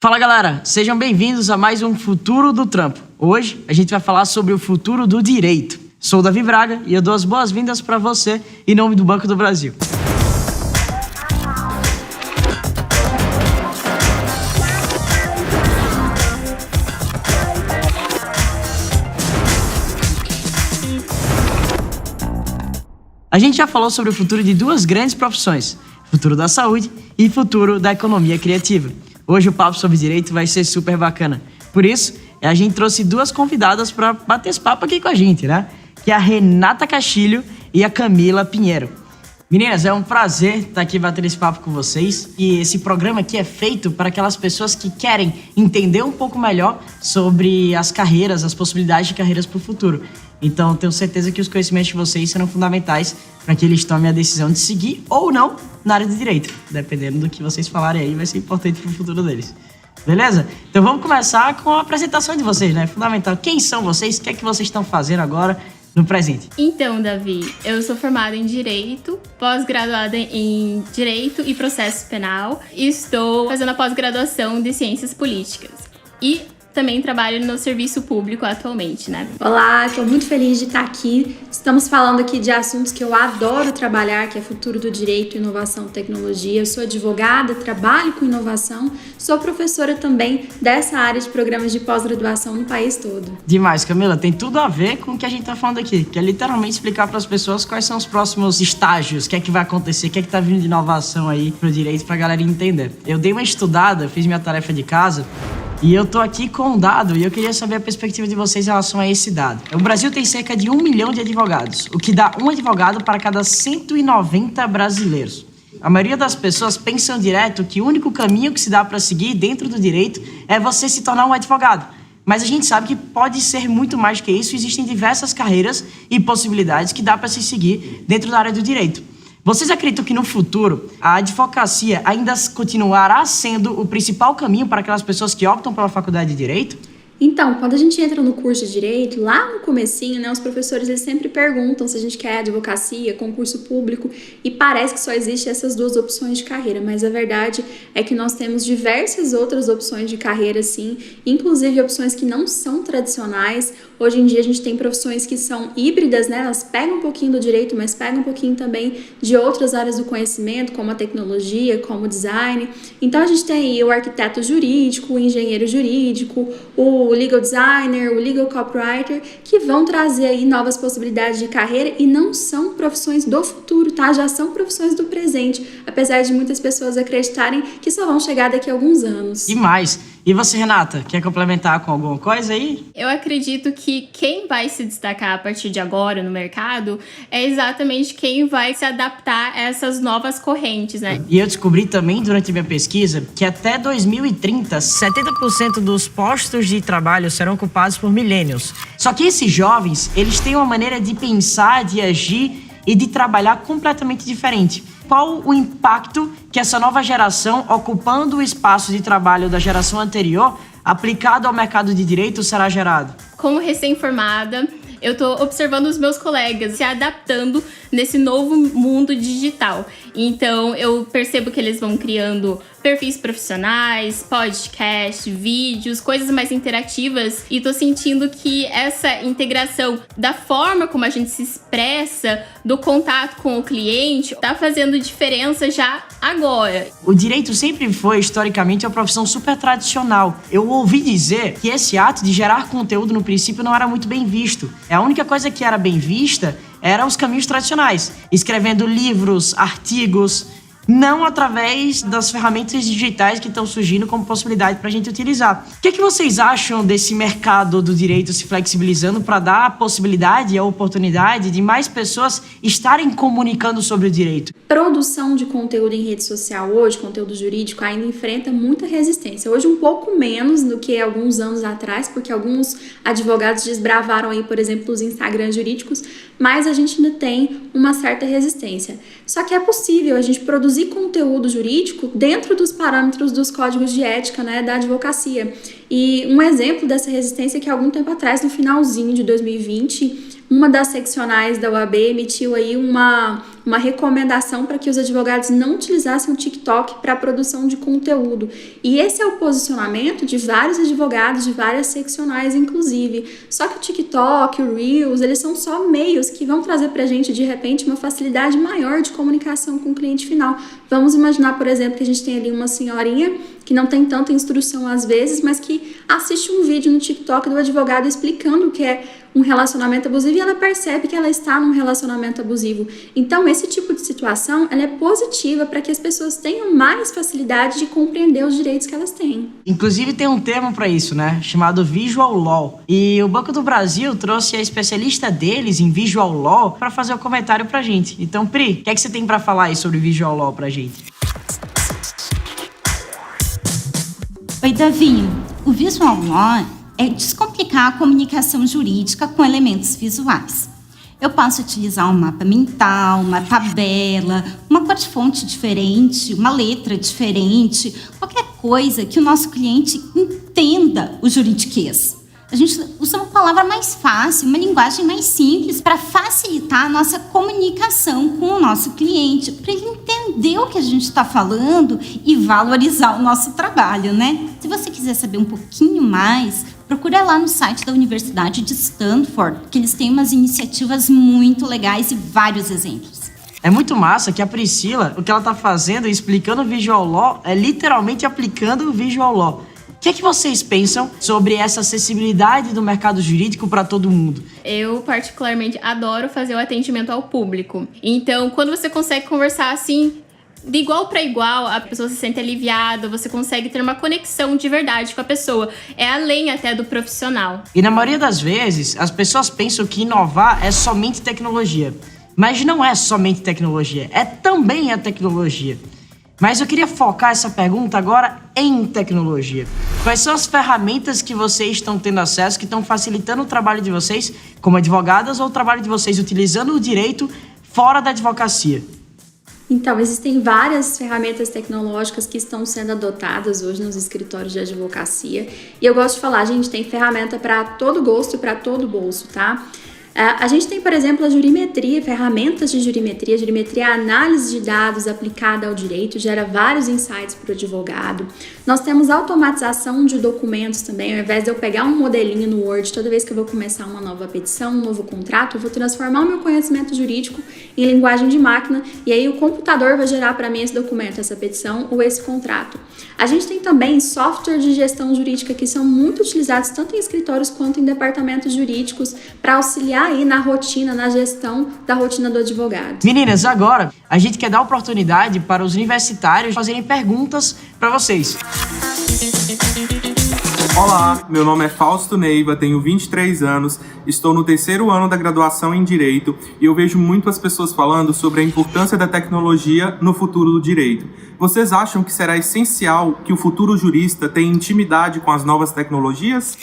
Fala galera, sejam bem-vindos a mais um Futuro do Trampo. Hoje a gente vai falar sobre o futuro do direito. Sou o Davi Braga e eu dou as boas-vindas para você em nome do Banco do Brasil. A gente já falou sobre o futuro de duas grandes profissões, futuro da saúde e futuro da economia criativa. Hoje o papo sobre direito vai ser super bacana. Por isso, a gente trouxe duas convidadas para bater esse papo aqui com a gente, né? Que é a Renata Castilho e a Camila Pinheiro. Meninas, é um prazer estar aqui batendo esse papo com vocês. E esse programa aqui é feito para aquelas pessoas que querem entender um pouco melhor sobre as carreiras, as possibilidades de carreiras para o futuro. Então, tenho certeza que os conhecimentos de vocês serão fundamentais para que eles tomem a decisão de seguir ou não na área de direito. Dependendo do que vocês falarem aí, vai ser importante para o futuro deles. Beleza? Então, vamos começar com a apresentação de vocês, né? Fundamental. Quem são vocês? O que é que vocês estão fazendo agora no presente? Então, Davi, eu sou formada em Direito, pós-graduada em Direito e Processo Penal e estou fazendo a pós-graduação de Ciências Políticas. E também trabalho no serviço público atualmente, né? Olá, estou muito feliz de estar aqui. Estamos falando aqui de assuntos que eu adoro trabalhar, que é futuro do direito, inovação, tecnologia. Eu sou advogada, trabalho com inovação, sou professora também dessa área de programas de pós-graduação no país todo. Demais, Camila. Tem tudo a ver com o que a gente está falando aqui, que é literalmente explicar para as pessoas quais são os próximos estágios, o que é que vai acontecer, o que é que está vindo de inovação aí pro direito para a galera entender. Eu dei uma estudada, fiz minha tarefa de casa, e eu tô aqui com um dado e eu queria saber a perspectiva de vocês em relação a esse dado. O Brasil tem cerca de 1 milhão de advogados, o que dá um advogado para cada 190 brasileiros. A maioria das pessoas pensam direto que o único caminho que se dá para seguir dentro do direito é você se tornar um advogado. Mas a gente sabe que pode ser muito mais que isso, existem diversas carreiras e possibilidades que dá para se seguir dentro da área do direito. Vocês acreditam que no futuro a advocacia ainda continuará sendo o principal caminho para aquelas pessoas que optam pela faculdade de Direito? Então, quando a gente entra no curso de Direito, lá no comecinho, né, os professores eles sempre perguntam se a gente quer advocacia, concurso público, e parece que só existem essas duas opções de carreira, mas a verdade é que nós temos diversas outras opções de carreira, sim, inclusive opções que não são tradicionais. Hoje em dia a gente tem profissões que são híbridas, né, elas pegam um pouquinho do direito, mas pegam um pouquinho também de outras áreas do conhecimento, como a tecnologia, como o design. Então a gente tem aí o arquiteto jurídico, o engenheiro jurídico, o legal designer, o legal copywriter, que vão trazer aí novas possibilidades de carreira e não são profissões do futuro, tá? Já são profissões do presente, apesar de muitas pessoas acreditarem que só vão chegar daqui a alguns anos. Demais! E você, Renata, quer complementar com alguma coisa aí? Eu acredito que quem vai se destacar a partir de agora no mercado é exatamente quem vai se adaptar a essas novas correntes, né? E eu descobri também durante a minha pesquisa que até 2030, 70% dos postos de trabalho serão ocupados por millennials. Só que esses jovens, eles têm uma maneira de pensar, de agir e de trabalhar completamente diferente. Qual o impacto que essa nova geração, ocupando o espaço de trabalho da geração anterior, aplicado ao mercado de direito, será gerado? Como recém-formada, eu tô observando os meus colegas se adaptando nesse novo mundo digital. Então, eu percebo que eles vão criando perfis profissionais, podcast, vídeos, coisas mais interativas. E tô sentindo que essa integração da forma como a gente se expressa, do contato com o cliente, tá fazendo diferença já agora. O direito sempre foi, historicamente, uma profissão super tradicional. Eu ouvi dizer que esse ato de gerar conteúdo, no princípio, não era muito bem visto. A única coisa que era bem vista eram os caminhos tradicionais, escrevendo livros, artigos, não através das ferramentas digitais que estão surgindo como possibilidade para a gente utilizar. O que é que vocês acham desse mercado do direito se flexibilizando para dar a possibilidade e a oportunidade de mais pessoas estarem comunicando sobre o direito? Produção de conteúdo em rede social hoje, conteúdo jurídico, ainda enfrenta muita resistência. Hoje um pouco menos do que alguns anos atrás, porque alguns advogados desbravaram aí, por exemplo, os Instagrams jurídicos, mas a gente ainda tem uma certa resistência. Só que é possível a gente produzir conteúdo jurídico dentro dos parâmetros dos códigos de ética, né, da advocacia. E um exemplo dessa resistência é que algum tempo atrás, no finalzinho de 2020, uma das seccionais da OAB emitiu aí uma uma recomendação para que os advogados não utilizassem o TikTok para a produção de conteúdo. E esse é o posicionamento de vários advogados, de várias seccionais, inclusive. Só que o TikTok, o Reels, eles são só meios que vão trazer para a gente, de repente, uma facilidade maior de comunicação com o cliente final. Vamos imaginar, por exemplo, que a gente tem ali uma senhorinha que não tem tanta instrução às vezes, mas que assiste um vídeo no TikTok do advogado explicando o que é um relacionamento abusivo e ela percebe que ela está num relacionamento abusivo. Então, esse tipo de situação, ela é positiva para que as pessoas tenham mais facilidade de compreender os direitos que elas têm. Inclusive tem um termo para isso, né? Chamado Visual Law. E o Banco do Brasil trouxe a especialista deles em Visual Law para fazer o comentário pra gente. Então, Pri, o que é que você tem para falar aí sobre Visual Law pra gente? Oi, Davi. O Visual Law é descomplicar a comunicação jurídica com elementos visuais. Eu posso utilizar um mapa mental, uma tabela, uma cor de fonte diferente, uma letra diferente, qualquer coisa que o nosso cliente entenda o juridiquês. A gente usa uma palavra mais fácil, uma linguagem mais simples para facilitar a nossa comunicação com o nosso cliente, para ele entender o que a gente está falando e valorizar o nosso trabalho, né? Se você quiser saber um pouquinho mais, procura lá no site da Universidade de Stanford, que eles têm umas iniciativas muito legais e vários exemplos. É muito massa que a Priscila, o que ela tá fazendo, explicando o Visual Law, é literalmente aplicando o Visual Law. O que é que vocês pensam sobre essa acessibilidade do mercado jurídico para todo mundo? Eu, particularmente, adoro fazer o atendimento ao público. Então, quando você consegue conversar assim, de igual para igual, a pessoa se sente aliviada, você consegue ter uma conexão de verdade com a pessoa. É além até do profissional. E na maioria das vezes, as pessoas pensam que inovar é somente tecnologia. Mas não é somente tecnologia, é também a tecnologia. Mas eu queria focar essa pergunta agora em tecnologia. Quais são as ferramentas que vocês estão tendo acesso, que estão facilitando o trabalho de vocês como advogadas ou o trabalho de vocês utilizando o direito fora da advocacia? Então, existem várias ferramentas tecnológicas que estão sendo adotadas hoje nos escritórios de advocacia. E eu gosto de falar, gente, tem ferramenta para todo gosto e para todo bolso, tá? A gente tem, por exemplo, a jurimetria, ferramentas de jurimetria. A jurimetria é a análise de dados aplicada ao direito, gera vários insights para o advogado. Nós temos automatização de documentos também. Ao invés de eu pegar um modelinho no Word, toda vez que eu vou começar uma nova petição, um novo contrato, eu vou transformar o meu conhecimento jurídico em linguagem de máquina e aí o computador vai gerar para mim esse documento, essa petição ou esse contrato. A gente tem também software de gestão jurídica que são muito utilizados tanto em escritórios quanto em departamentos jurídicos para auxiliar aí na rotina, na gestão da rotina do advogado. Meninas, agora a gente quer dar oportunidade para os universitários fazerem perguntas para vocês. Olá, meu nome é Fausto Neiva, tenho 23 anos, estou no terceiro ano da graduação em Direito e eu vejo muitas pessoas falando sobre a importância da tecnologia no futuro do direito. Vocês acham que será essencial que o futuro jurista tenha intimidade com as novas tecnologias?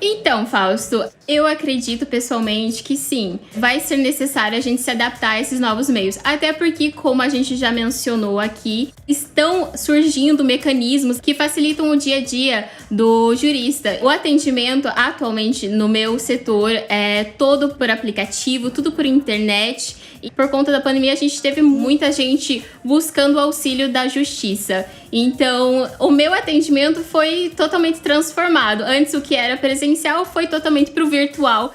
Então, Fausto, eu acredito pessoalmente que sim, vai ser necessário a gente se adaptar a esses novos meios. Até porque, como a gente já mencionou aqui, estão surgindo mecanismos que facilitam o dia a dia do jurista. O atendimento atualmente no meu setor é todo por aplicativo, tudo por internet. E por conta da pandemia, a gente teve muita gente buscando o auxílio da justiça. Então, o meu atendimento foi totalmente transformado. Antes, o que era presencial foi totalmente para o virtual.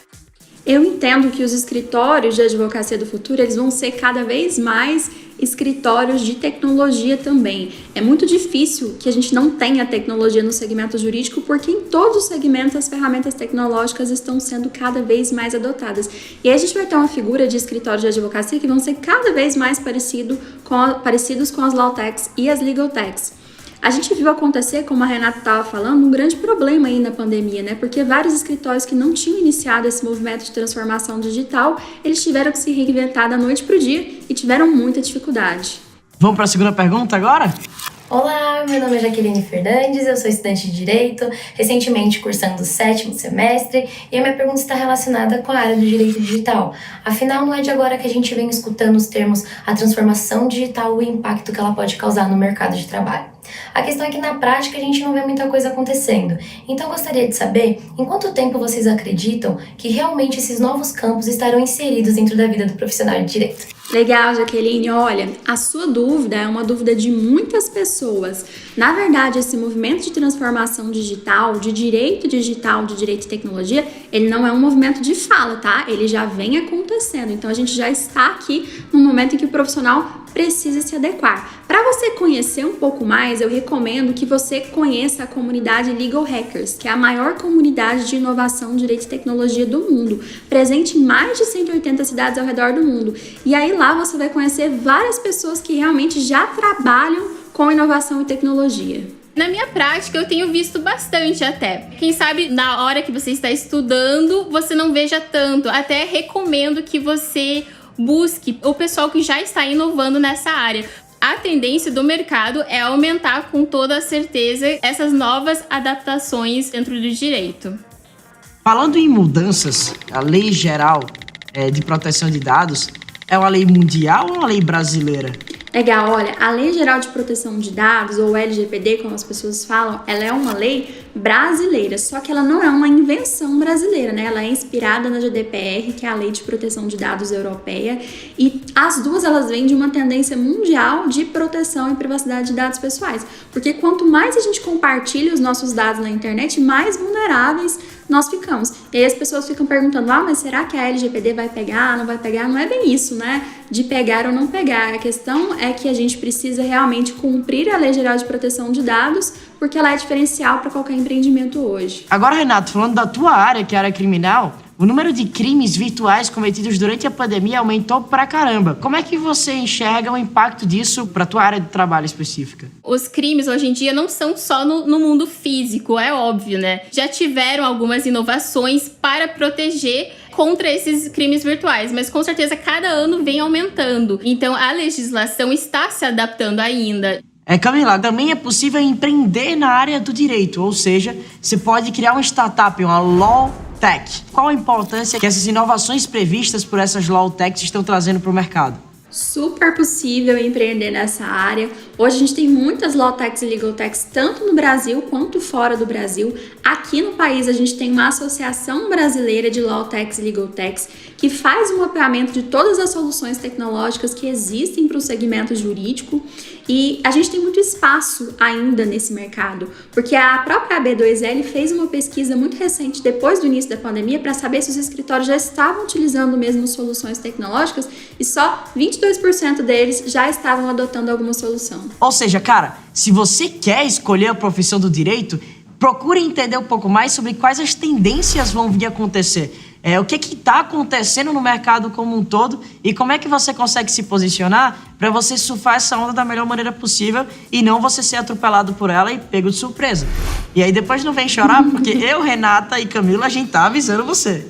Eu entendo que os escritórios de advocacia do futuro, eles vão ser cada vez mais escritórios de tecnologia também. É muito difícil que a gente não tenha tecnologia no segmento jurídico, porque em todos os segmentos as ferramentas tecnológicas estão sendo cada vez mais adotadas. E aí a gente vai ter uma figura de escritório de advocacia que vão ser cada vez mais parecidos com as law techs e as legal techs. A gente viu acontecer, como a Renata estava falando, um grande problema aí na pandemia, né? Porque vários escritórios que não tinham iniciado esse movimento de transformação digital, eles tiveram que se reinventar da noite para o dia e tiveram muita dificuldade. Vamos para a segunda pergunta agora? Olá, meu nome é Jaqueline Fernandes, eu sou estudante de Direito, recentemente cursando o 7º semestre, e a minha pergunta está relacionada com a área do Direito Digital. Afinal, não é de agora que a gente vem escutando os termos a transformação digital e o impacto que ela pode causar no mercado de trabalho. A questão é que na prática a gente não vê muita coisa acontecendo. Então eu gostaria de saber em quanto tempo vocês acreditam que realmente esses novos campos estarão inseridos dentro da vida do profissional de direito. Legal, Jaqueline. Olha, a sua dúvida é uma dúvida de muitas pessoas. Na verdade, esse movimento de transformação digital, de direito digital, de direito e tecnologia, ele não é um movimento de fala, tá? Ele já vem acontecendo. Então, a gente já está aqui no momento em que o profissional precisa se adequar. Para você conhecer um pouco mais, eu recomendo que você conheça a comunidade Legal Hackers, que é a maior comunidade de inovação, direito e tecnologia do mundo, presente em mais de 180 cidades ao redor do mundo. E aí lá você vai conhecer várias pessoas que realmente já trabalham com inovação e tecnologia. Na minha prática, eu tenho visto bastante até. Quem sabe, na hora que você está estudando, você não veja tanto. Até recomendo que você busque o pessoal que já está inovando nessa área. A tendência do mercado é aumentar com toda a certeza essas novas adaptações dentro do direito. Falando em mudanças, a Lei Geral de Proteção de Dados é uma lei mundial ou uma lei brasileira? Legal, olha, a Lei Geral de Proteção de Dados, ou LGPD, como as pessoas falam, ela é uma lei brasileira, só que ela não é uma invenção brasileira, né? Ela é inspirada na GDPR, que é a Lei de Proteção de Dados Europeia, e as duas elas vêm de uma tendência mundial de proteção e privacidade de dados pessoais, porque quanto mais a gente compartilha os nossos dados na internet, mais vulneráveis nós ficamos. E aí as pessoas ficam perguntando, mas será que a LGPD vai pegar, não vai pegar? Não é bem isso, né? De pegar ou não pegar. A questão é que a gente precisa realmente cumprir a Lei Geral de Proteção de Dados, porque ela é diferencial para qualquer empreendimento hoje. Agora, Renato, falando da tua área, que é a área criminal, o número de crimes virtuais cometidos durante a pandemia aumentou pra caramba. Como é que você enxerga o impacto disso pra tua área de trabalho específica? Os crimes hoje em dia não são só no mundo físico, é óbvio, né? Já tiveram algumas inovações para proteger contra esses crimes virtuais, mas com certeza cada ano vem aumentando. Então a legislação está se adaptando ainda. Camila, também é possível empreender na área do direito, ou seja, você pode criar uma startup, uma Law Tech. Qual a importância que essas inovações previstas por essas Law Techs estão trazendo para o mercado? Super possível empreender nessa área. Hoje a gente tem muitas Law Techs e Legal Techs, tanto no Brasil quanto fora do Brasil. Aqui no país a gente tem uma associação brasileira de Law Techs e Legal Techs que faz um mapeamento de todas as soluções tecnológicas que existem para o segmento jurídico. E a gente tem muito espaço ainda nesse mercado, porque a própria AB2L fez uma pesquisa muito recente, depois do início da pandemia, para saber se os escritórios já estavam utilizando mesmo soluções tecnológicas e só 22% deles já estavam adotando alguma solução. Ou seja, cara, se você quer escolher a profissão do direito, procure entender um pouco mais sobre quais as tendências vão vir a acontecer. O que está acontecendo no mercado como um todo e como é que você consegue se posicionar para você surfar essa onda da melhor maneira possível e não você ser atropelado por ela e pego de surpresa. E aí depois não vem chorar, porque eu, Renata e Camila, a gente tá avisando você.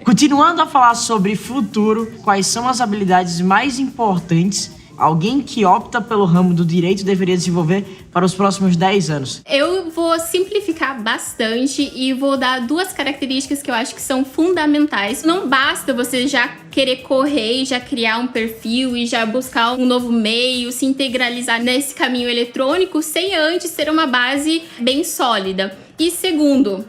Continuando a falar sobre futuro, quais são as habilidades mais importantes alguém que opta pelo ramo do direito deveria desenvolver para os próximos 10 anos? Eu vou simplificar bastante e vou dar duas características que eu acho que são fundamentais. Não basta você já querer correr e já criar um perfil e já buscar um novo meio, se integralizar nesse caminho eletrônico sem antes ter uma base bem sólida. E segundo,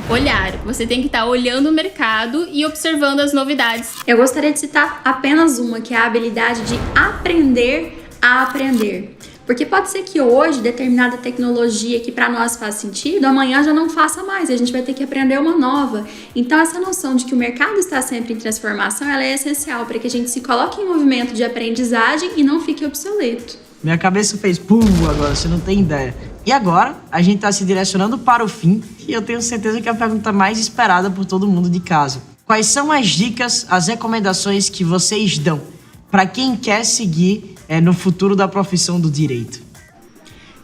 olhar. Você tem que estar olhando o mercado e observando as novidades. Eu gostaria de citar apenas uma, que é a habilidade de aprender a aprender. Porque pode ser que hoje determinada tecnologia que para nós faz sentido, amanhã já não faça mais, e a gente vai ter que aprender uma nova. Então essa noção de que o mercado está sempre em transformação, ela é essencial para que a gente se coloque em movimento de aprendizagem e não fique obsoleto. Minha cabeça fez pum agora, você não tem ideia. E agora, a gente está se direcionando para o fim, e eu tenho certeza que é a pergunta mais esperada por todo mundo de casa. Quais são as dicas, as recomendações que vocês dão para quem quer seguir no futuro da profissão do direito?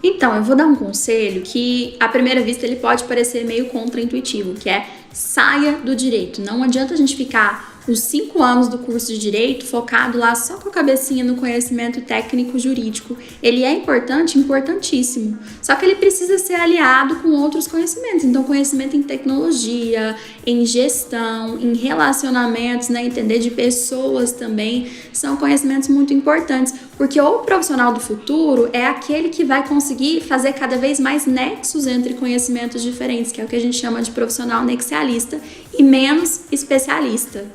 Então, eu vou dar um conselho que, à primeira vista, ele pode parecer meio contraintuitivo, que é saia do direito. Não adianta a gente ficar os 5 anos do curso de Direito focado lá só com a cabecinha no conhecimento técnico jurídico. Ele é importante, importantíssimo. Só que ele precisa ser aliado com outros conhecimentos. Então, conhecimento em tecnologia, em gestão, em relacionamentos, né? Entender de pessoas também, são conhecimentos muito importantes. Porque o profissional do futuro é aquele que vai conseguir fazer cada vez mais nexos entre conhecimentos diferentes, que é o que a gente chama de profissional nexialista e menos especialista.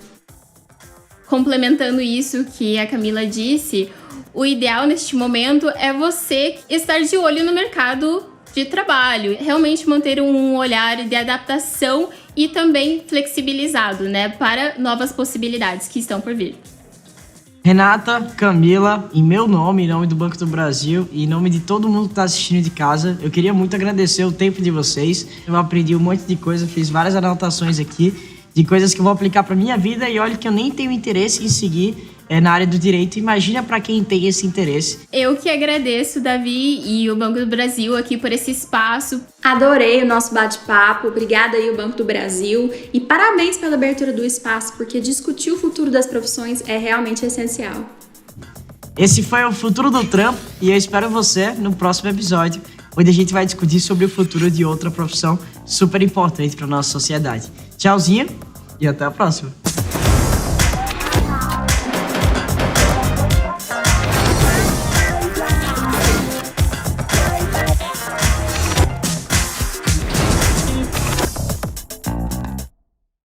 Complementando isso que a Camila disse, o ideal neste momento é você estar de olho no mercado de trabalho, realmente manter um olhar de adaptação e também flexibilizado, né, para novas possibilidades que estão por vir. Renata, Camila, em meu nome, em nome do Banco do Brasil e em nome de todo mundo que está assistindo de casa, eu queria muito agradecer o tempo de vocês. Eu aprendi um monte de coisa, fiz várias anotações aqui de coisas que eu vou aplicar para minha vida e olha que eu nem tenho interesse em seguir na área do direito. Imagina para quem tem esse interesse. Eu que agradeço, Davi, e o Banco do Brasil aqui por esse espaço. Adorei o nosso bate-papo, obrigada aí o Banco do Brasil e parabéns pela abertura do espaço, porque discutir o futuro das profissões é realmente essencial. Esse foi o Futuro do Trampo e eu espero você no próximo episódio, onde a gente vai discutir sobre o futuro de outra profissão super importante para nossa sociedade. Tchauzinho e até a próxima!